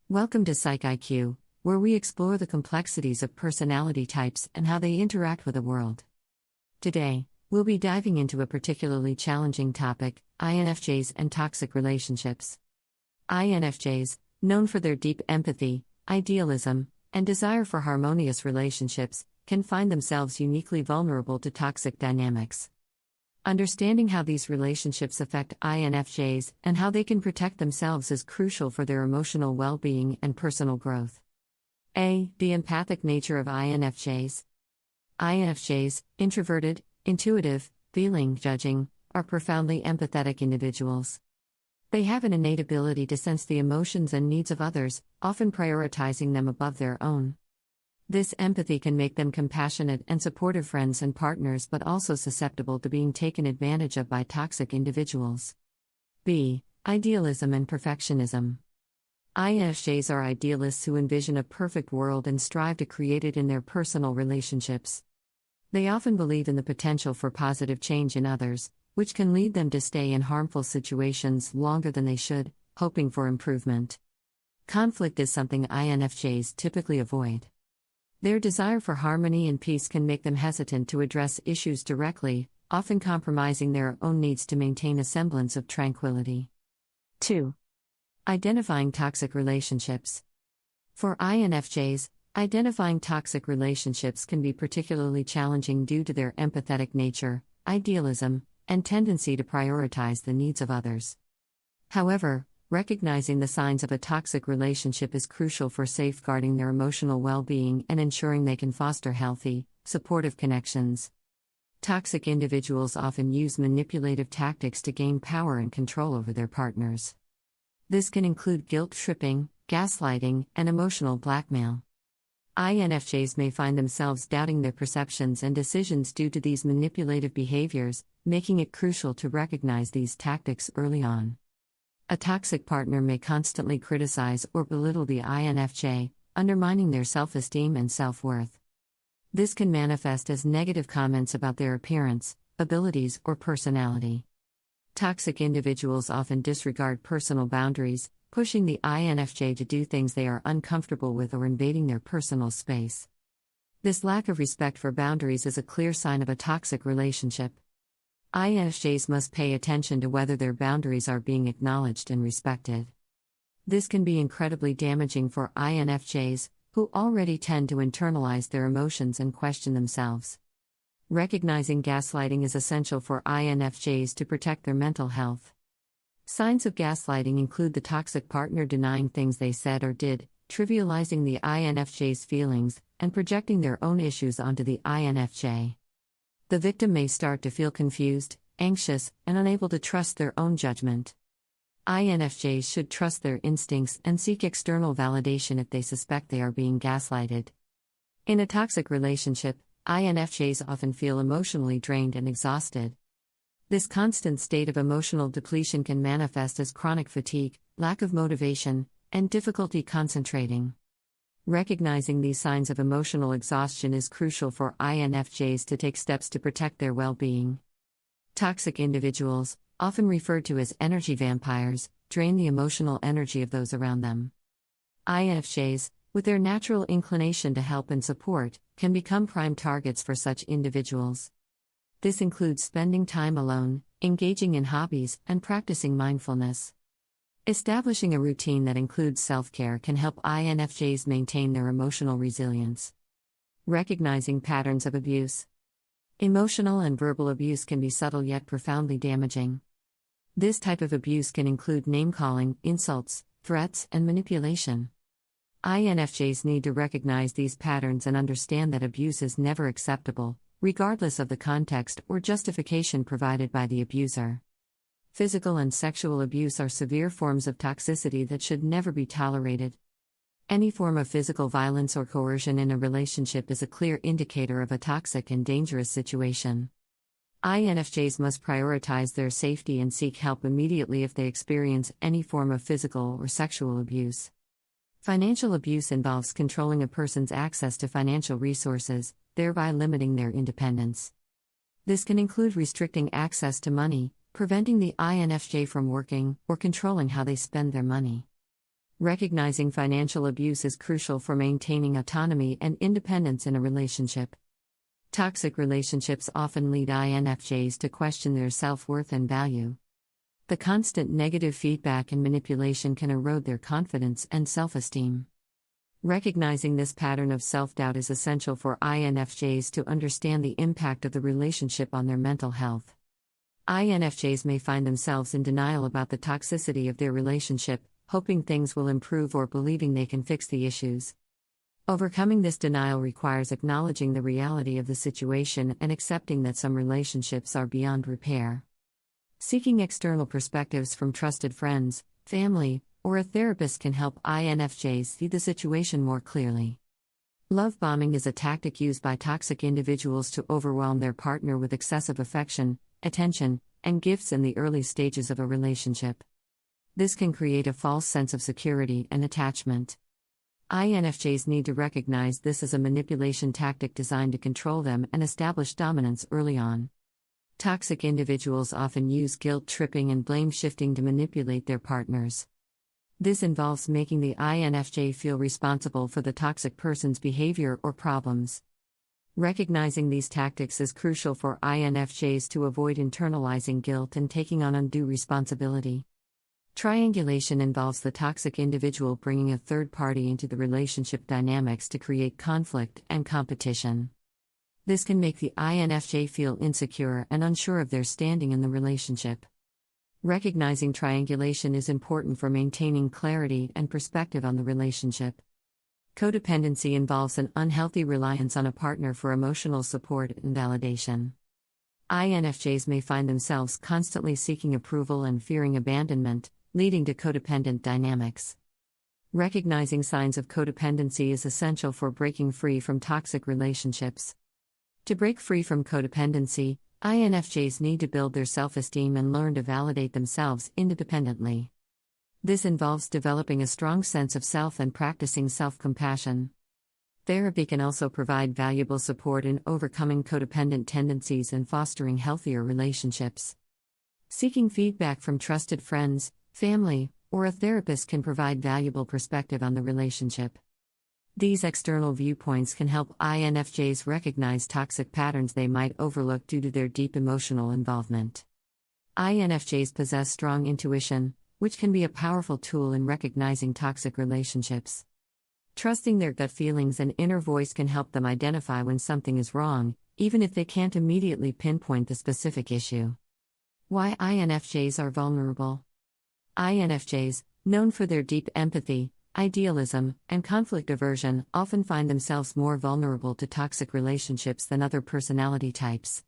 Welcome to Psych IQ, where we explore the complexities of personality types and how they interact with the world. Today, we'll be diving into a particularly challenging topic: INFJs and toxic relationships. INFJs, known for their deep empathy, idealism, and desire for harmonious relationships, can find themselves uniquely vulnerable to toxic dynamics. Understanding how these relationships affect INFJs and how they can protect themselves is crucial for their emotional well-being and personal growth. A. The empathic nature of INFJs. INFJs, introverted, intuitive, feeling, judging, are profoundly empathetic individuals. They have an innate ability to sense the emotions and needs of others, often prioritizing them above their own. This empathy can make them compassionate and supportive friends and partners, but also susceptible to being taken advantage of by toxic individuals. B. Idealism and perfectionism. INFJs are idealists who envision a perfect world and strive to create it in their personal relationships. They often believe in the potential for positive change in others, which can lead them to stay in harmful situations longer than they should, hoping for improvement. Conflict is something INFJs typically avoid. Their desire for harmony and peace can make them hesitant to address issues directly, often compromising their own needs to maintain a semblance of tranquility. 2. Identifying toxic relationships. For INFJs, identifying toxic relationships can be particularly challenging due to their empathetic nature, idealism, and tendency to prioritize the needs of others. However, recognizing the signs of a toxic relationship is crucial for safeguarding their emotional well-being and ensuring they can foster healthy, supportive connections. Toxic individuals often use manipulative tactics to gain power and control over their partners. This can include guilt-tripping, gaslighting, and emotional blackmail. INFJs may find themselves doubting their perceptions and decisions due to these manipulative behaviors, making it crucial to recognize these tactics early on. A toxic partner may constantly criticize or belittle the INFJ, undermining their self-esteem and self-worth. This can manifest as negative comments about their appearance, abilities, or personality. Toxic individuals often disregard personal boundaries, pushing the INFJ to do things they are uncomfortable with or invading their personal space. This lack of respect for boundaries is a clear sign of a toxic relationship. INFJs must pay attention to whether their boundaries are being acknowledged and respected. This can be incredibly damaging for INFJs, who already tend to internalize their emotions and question themselves. Recognizing gaslighting is essential for INFJs to protect their mental health. Signs of gaslighting include the toxic partner denying things they said or did, trivializing the INFJ's feelings, and projecting their own issues onto the INFJ. The victim may start to feel confused, anxious, and unable to trust their own judgment. INFJs should trust their instincts and seek external validation if they suspect they are being gaslighted. In a toxic relationship, INFJs often feel emotionally drained and exhausted. This constant state of emotional depletion can manifest as chronic fatigue, lack of motivation, and difficulty concentrating. Recognizing these signs of emotional exhaustion is crucial for INFJs to take steps to protect their well-being. Toxic individuals, often referred to as energy vampires, drain the emotional energy of those around them. INFJs, with their natural inclination to help and support, can become prime targets for such individuals. This includes spending time alone, engaging in hobbies, and practicing mindfulness. Establishing a routine that includes self-care can help INFJs maintain their emotional resilience. Recognizing patterns of abuse. Emotional and verbal abuse can be subtle yet profoundly damaging. This type of abuse can include name-calling, insults, threats, and manipulation. INFJs need to recognize these patterns and understand that abuse is never acceptable, regardless of the context or justification provided by the abuser. Physical and sexual abuse are severe forms of toxicity that should never be tolerated. Any form of physical violence or coercion in a relationship is a clear indicator of a toxic and dangerous situation. INFJs must prioritize their safety and seek help immediately if they experience any form of physical or sexual abuse. Financial abuse involves controlling a person's access to financial resources, thereby limiting their independence. This can include restricting access to money, preventing the INFJ from working, or controlling how they spend their money. Recognizing financial abuse is crucial for maintaining autonomy and independence in a relationship. Toxic relationships often lead INFJs to question their self-worth and value. The constant negative feedback and manipulation can erode their confidence and self-esteem. Recognizing this pattern of self-doubt is essential for INFJs to understand the impact of the relationship on their mental health. INFJs may find themselves in denial about the toxicity of their relationship, hoping things will improve or believing they can fix the issues. Overcoming this denial requires acknowledging the reality of the situation and accepting that some relationships are beyond repair. Seeking external perspectives from trusted friends, family, or a therapist can help INFJs see the situation more clearly. Love bombing is a tactic used by toxic individuals to overwhelm their partner with excessive affection, attention, and gifts in the early stages of a relationship. This can create a false sense of security and attachment. INFJs need to recognize this as a manipulation tactic designed to control them and establish dominance early on. Toxic individuals often use guilt tripping and blame shifting to manipulate their partners. This involves making the INFJ feel responsible for the toxic person's behavior or problems. Recognizing these tactics is crucial for INFJs to avoid internalizing guilt and taking on undue responsibility. Triangulation involves the toxic individual bringing a third party into the relationship dynamics to create conflict and competition. This can make the INFJ feel insecure and unsure of their standing in the relationship. Recognizing triangulation is important for maintaining clarity and perspective on the relationship. Codependency involves an unhealthy reliance on a partner for emotional support and validation. INFJs may find themselves constantly seeking approval and fearing abandonment, leading to codependent dynamics. Recognizing signs of codependency is essential for breaking free from toxic relationships. To break free from codependency, INFJs need to build their self-esteem and learn to validate themselves independently. This involves developing a strong sense of self and practicing self-compassion. Therapy can also provide valuable support in overcoming codependent tendencies and fostering healthier relationships. Seeking feedback from trusted friends, family, or a therapist can provide valuable perspective on the relationship. These external viewpoints can help INFJs recognize toxic patterns they might overlook due to their deep emotional involvement. INFJs possess strong intuition, which can be a powerful tool in recognizing toxic relationships. Trusting their gut feelings and inner voice can help them identify when something is wrong, even if they can't immediately pinpoint the specific issue. Why INFJs are vulnerable. INFJs, known for their deep empathy, idealism, and conflict aversion, often find themselves more vulnerable to toxic relationships than other personality types.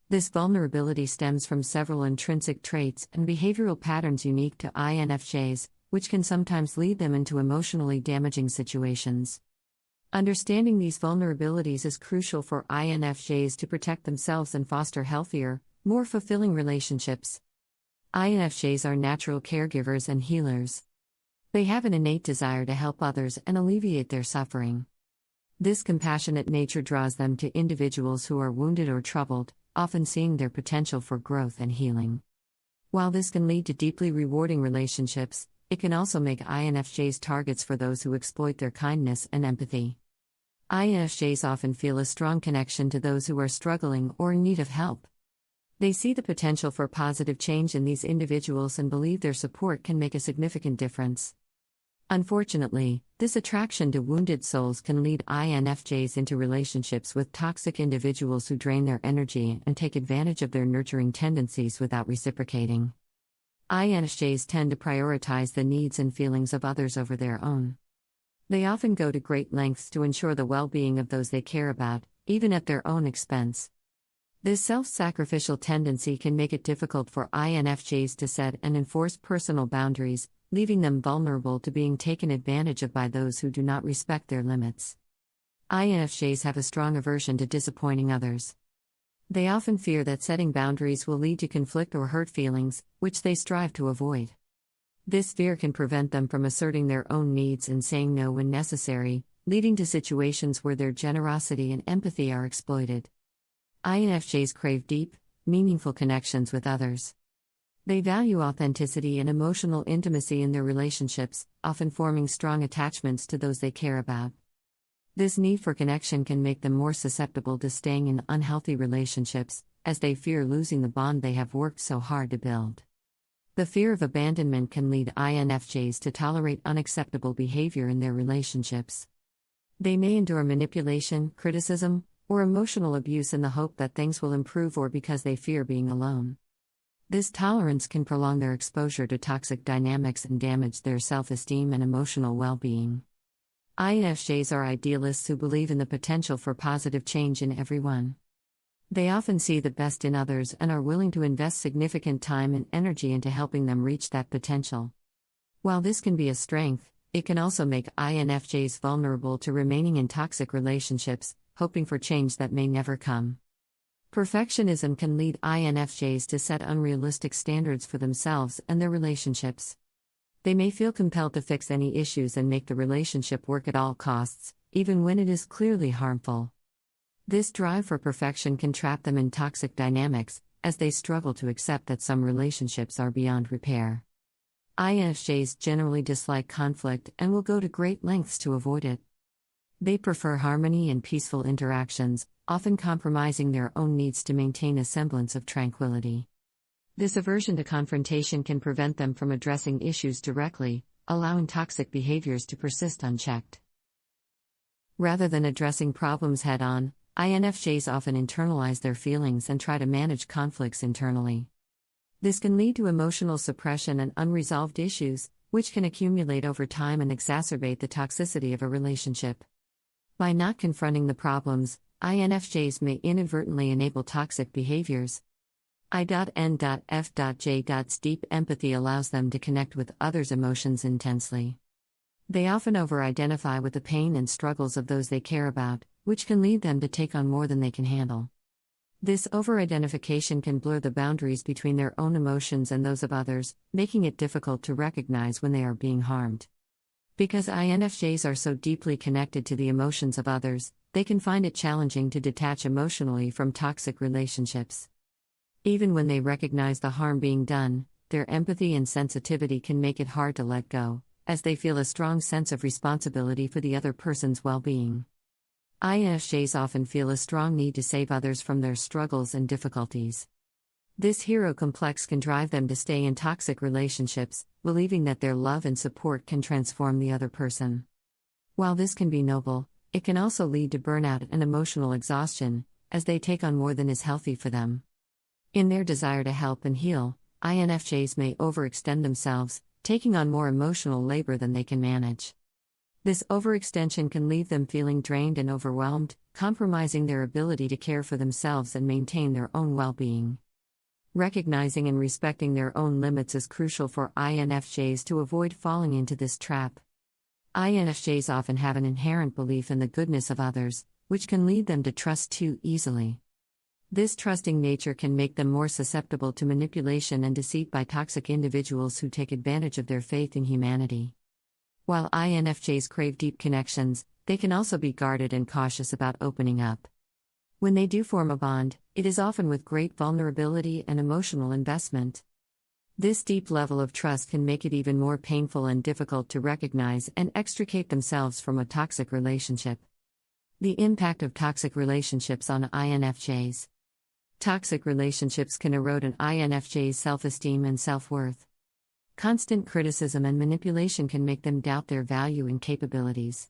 This vulnerability stems from several intrinsic traits and behavioral patterns unique to INFJs, which can sometimes lead them into emotionally damaging situations. Understanding these vulnerabilities is crucial for INFJs to protect themselves and foster healthier, more fulfilling relationships. INFJs are natural caregivers and healers. They have an innate desire to help others and alleviate their suffering. This compassionate nature draws them to individuals who are wounded or troubled, often seeing their potential for growth and healing. While this can lead to deeply rewarding relationships, it can also make INFJs targets for those who exploit their kindness and empathy. INFJs often feel a strong connection to those who are struggling or in need of help. They see the potential for positive change in these individuals and believe their support can make a significant difference. Unfortunately, this attraction to wounded souls can lead INFJs into relationships with toxic individuals who drain their energy and take advantage of their nurturing tendencies without reciprocating. INFJs tend to prioritize the needs and feelings of others over their own. They often go to great lengths to ensure the well-being of those they care about, even at their own expense. This self-sacrificial tendency can make it difficult for INFJs to set and enforce personal boundaries, leaving them vulnerable to being taken advantage of by those who do not respect their limits. INFJs have a strong aversion to disappointing others. They often fear that setting boundaries will lead to conflict or hurt feelings, which they strive to avoid. This fear can prevent them from asserting their own needs and saying no when necessary, leading to situations where their generosity and empathy are exploited. INFJs crave deep, meaningful connections with others. They value authenticity and emotional intimacy in their relationships, often forming strong attachments to those they care about. This need for connection can make them more susceptible to staying in unhealthy relationships, as they fear losing the bond they have worked so hard to build. The fear of abandonment can lead INFJs to tolerate unacceptable behavior in their relationships. They may endure manipulation, criticism, or emotional abuse in the hope that things will improve or because they fear being alone. This tolerance can prolong their exposure to toxic dynamics and damage their self-esteem and emotional well-being. INFJs are idealists who believe in the potential for positive change in everyone. They often see the best in others and are willing to invest significant time and energy into helping them reach that potential. While this can be a strength, it can also make INFJs vulnerable to remaining in toxic relationships, hoping for change that may never come. Perfectionism can lead INFJs to set unrealistic standards for themselves and their relationships. They may feel compelled to fix any issues and make the relationship work at all costs, even when it is clearly harmful. This drive for perfection can trap them in toxic dynamics, as they struggle to accept that some relationships are beyond repair. INFJs generally dislike conflict and will go to great lengths to avoid it. They prefer harmony and peaceful interactions, often compromising their own needs to maintain a semblance of tranquility. This aversion to confrontation can prevent them from addressing issues directly, allowing toxic behaviors to persist unchecked. Rather than addressing problems head-on, INFJs often internalize their feelings and try to manage conflicts internally. This can lead to emotional suppression and unresolved issues, which can accumulate over time and exacerbate the toxicity of a relationship. By not confronting the problems, INFJs may inadvertently enable toxic behaviors. I.N.F.J.'s deep empathy allows them to connect with others' emotions intensely. They often over-identify with the pain and struggles of those they care about, which can lead them to take on more than they can handle. This over-identification can blur the boundaries between their own emotions and those of others, making it difficult to recognize when they are being harmed. Because INFJs are so deeply connected to the emotions of others, they can find it challenging to detach emotionally from toxic relationships. Even when they recognize the harm being done, their empathy and sensitivity can make it hard to let go, as they feel a strong sense of responsibility for the other person's well-being. INFJs often feel a strong need to save others from their struggles and difficulties. This hero complex can drive them to stay in toxic relationships, believing that their love and support can transform the other person. While this can be noble, it can also lead to burnout and emotional exhaustion, as they take on more than is healthy for them. In their desire to help and heal, INFJs may overextend themselves, taking on more emotional labor than they can manage. This overextension can leave them feeling drained and overwhelmed, compromising their ability to care for themselves and maintain their own well-being. Recognizing and respecting their own limits is crucial for INFJs to avoid falling into this trap. INFJs often have an inherent belief in the goodness of others, which can lead them to trust too easily. This trusting nature can make them more susceptible to manipulation and deceit by toxic individuals who take advantage of their faith in humanity. While INFJs crave deep connections, they can also be guarded and cautious about opening up. When they do form a bond, it is often with great vulnerability and emotional investment. This deep level of trust can make it even more painful and difficult to recognize and extricate themselves from a toxic relationship. The impact of toxic relationships on INFJs. Toxic relationships can erode an INFJ's self-esteem and self-worth. Constant criticism and manipulation can make them doubt their value and capabilities.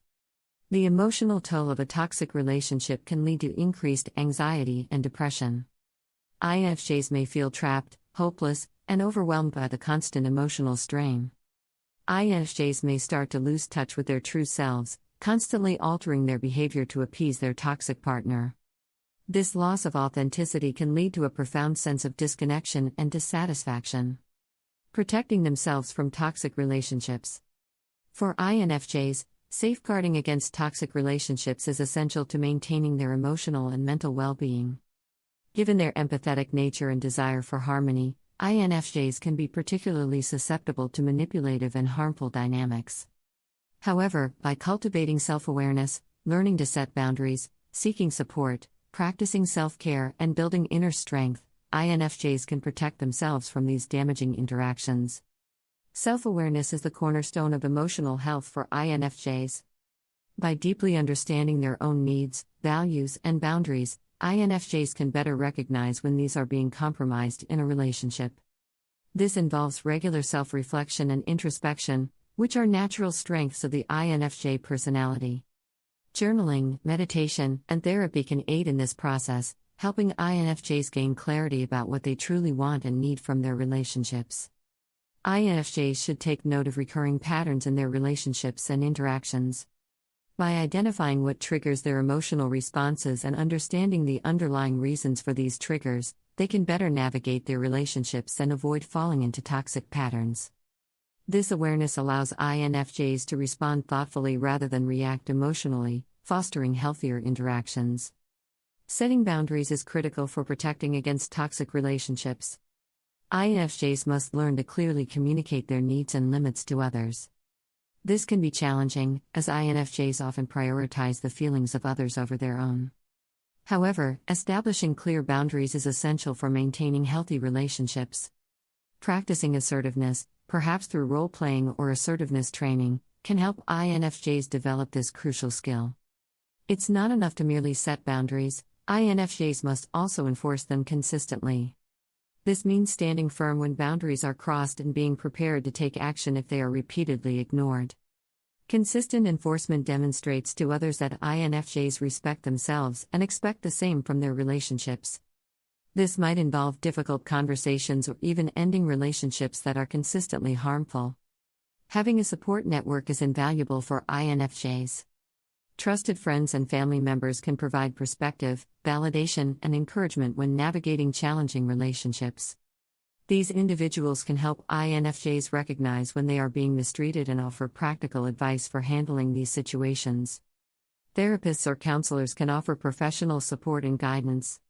The emotional toll of a toxic relationship can lead to increased anxiety and depression. INFJs may feel trapped, hopeless, and overwhelmed by the constant emotional strain. INFJs may start to lose touch with their true selves, constantly altering their behavior to appease their toxic partner. This loss of authenticity can lead to a profound sense of disconnection and dissatisfaction. Protecting themselves from toxic relationships. For INFJs, safeguarding against toxic relationships is essential to maintaining their emotional and mental well-being. Given their empathetic nature and desire for harmony, INFJs can be particularly susceptible to manipulative and harmful dynamics. However, by cultivating self-awareness, learning to set boundaries, seeking support, practicing self-care, and building inner strength, INFJs can protect themselves from these damaging interactions. Self-awareness is the cornerstone of emotional health for INFJs. By deeply understanding their own needs, values, and boundaries, INFJs can better recognize when these are being compromised in a relationship. This involves regular self-reflection and introspection, which are natural strengths of the INFJ personality. Journaling, meditation, and therapy can aid in this process, helping INFJs gain clarity about what they truly want and need from their relationships. INFJs should take note of recurring patterns in their relationships and interactions. By identifying what triggers their emotional responses and understanding the underlying reasons for these triggers, they can better navigate their relationships and avoid falling into toxic patterns. This awareness allows INFJs to respond thoughtfully rather than react emotionally, fostering healthier interactions. Setting boundaries is critical for protecting against toxic relationships. INFJs must learn to clearly communicate their needs and limits to others. This can be challenging, as INFJs often prioritize the feelings of others over their own. However, establishing clear boundaries is essential for maintaining healthy relationships. Practicing assertiveness, perhaps through role-playing or assertiveness training, can help INFJs develop this crucial skill. It's not enough to merely set boundaries, INFJs must also enforce them consistently. This means standing firm when boundaries are crossed and being prepared to take action if they are repeatedly ignored. Consistent enforcement demonstrates to others that INFJs respect themselves and expect the same from their relationships. This might involve difficult conversations or even ending relationships that are consistently harmful. Having a support network is invaluable for INFJs. Trusted friends and family members can provide perspective, validation, and encouragement when navigating challenging relationships. These individuals can help INFJs recognize when they are being mistreated and offer practical advice for handling these situations. Therapists or counselors can offer professional support and guidance.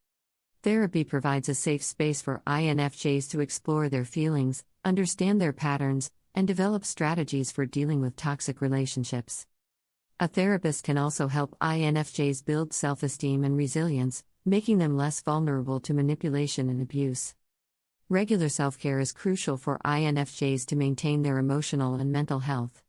Therapy provides a safe space for INFJs to explore their feelings, understand their patterns, and develop strategies for dealing with toxic relationships. A therapist can also help INFJs build self-esteem and resilience, making them less vulnerable to manipulation and abuse. Regular self-care is crucial for INFJs to maintain their emotional and mental health.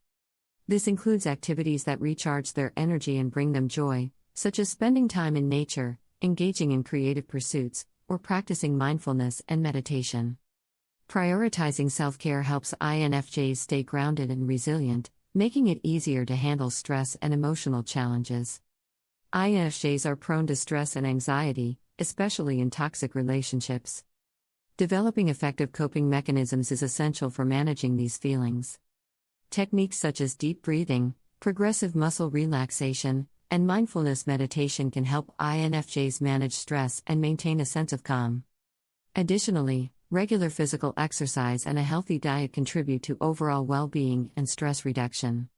This includes activities that recharge their energy and bring them joy, such as spending time in nature, engaging in creative pursuits, or practicing mindfulness and meditation. Prioritizing self-care helps INFJs stay grounded and resilient, making it easier to handle stress and emotional challenges. INFJs are prone to stress and anxiety, especially in toxic relationships. Developing effective coping mechanisms is essential for managing these feelings. Techniques such as deep breathing, progressive muscle relaxation, and mindfulness meditation can help INFJs manage stress and maintain a sense of calm. Additionally, regular physical exercise and a healthy diet contribute to overall well-being and stress reduction.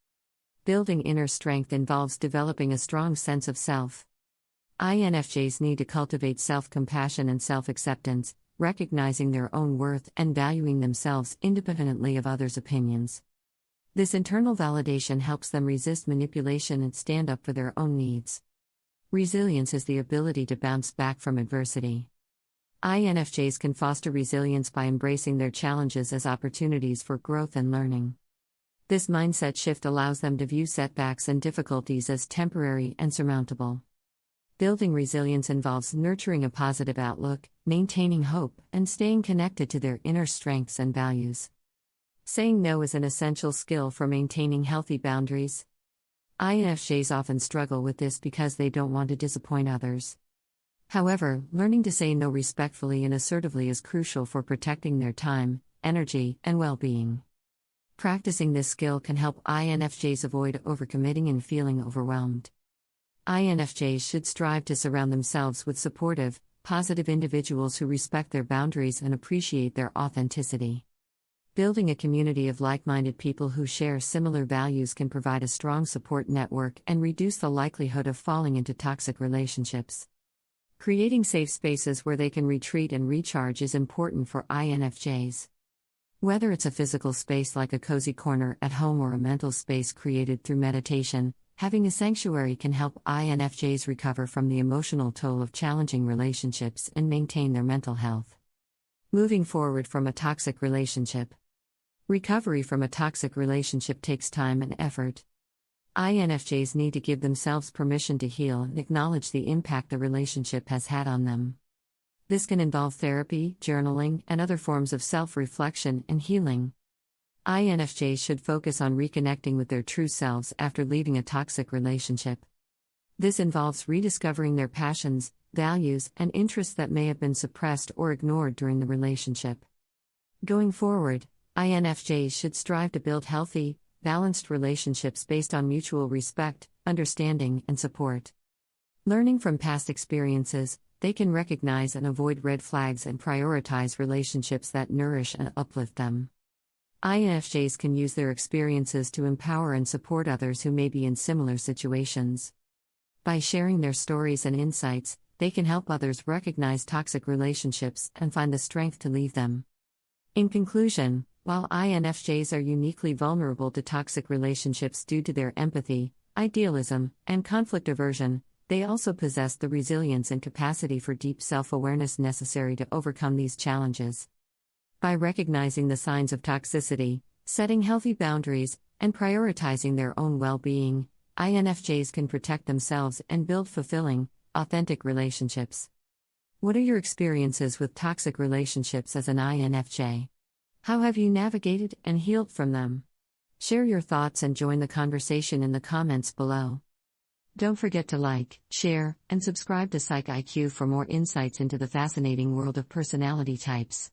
Building inner strength involves developing a strong sense of self. INFJs need to cultivate self-compassion and self-acceptance, recognizing their own worth and valuing themselves independently of others' opinions. This internal validation helps them resist manipulation and stand up for their own needs. Resilience is the ability to bounce back from adversity. INFJs can foster resilience by embracing their challenges as opportunities for growth and learning. This mindset shift allows them to view setbacks and difficulties as temporary and surmountable. Building resilience involves nurturing a positive outlook, maintaining hope, and staying connected to their inner strengths and values. Saying no is an essential skill for maintaining healthy boundaries. INFJs often struggle with this because they don't want to disappoint others. However, learning to say no respectfully and assertively is crucial for protecting their time, energy, and well-being. Practicing this skill can help INFJs avoid overcommitting and feeling overwhelmed. INFJs should strive to surround themselves with supportive, positive individuals who respect their boundaries and appreciate their authenticity. Building a community of like-minded people who share similar values can provide a strong support network and reduce the likelihood of falling into toxic relationships. Creating safe spaces where they can retreat and recharge is important for INFJs. Whether it's a physical space like a cozy corner at home or a mental space created through meditation, having a sanctuary can help INFJs recover from the emotional toll of challenging relationships and maintain their mental health. Moving forward from a toxic relationship. Recovery from a toxic relationship takes time and effort. INFJs need to give themselves permission to heal and acknowledge the impact the relationship has had on them. This can involve therapy, journaling, and other forms of self-reflection and healing. INFJs should focus on reconnecting with their true selves after leaving a toxic relationship. This involves rediscovering their passions, values, and interests that may have been suppressed or ignored during the relationship. Going forward, INFJs should strive to build healthy, balanced relationships based on mutual respect, understanding, and support. Learning from past experiences, they can recognize and avoid red flags and prioritize relationships that nourish and uplift them. INFJs can use their experiences to empower and support others who may be in similar situations. By sharing their stories and insights, they can help others recognize toxic relationships and find the strength to leave them. In conclusion, while INFJs are uniquely vulnerable to toxic relationships due to their empathy, idealism, and conflict aversion, they also possess the resilience and capacity for deep self-awareness necessary to overcome these challenges. By recognizing the signs of toxicity, setting healthy boundaries, and prioritizing their own well-being, INFJs can protect themselves and build fulfilling, authentic relationships. What are your experiences with toxic relationships as an INFJ? How have you navigated and healed from them? Share your thoughts and join the conversation in the comments below. Don't forget to like, share, and subscribe to Psych IQ for more insights into the fascinating world of personality types.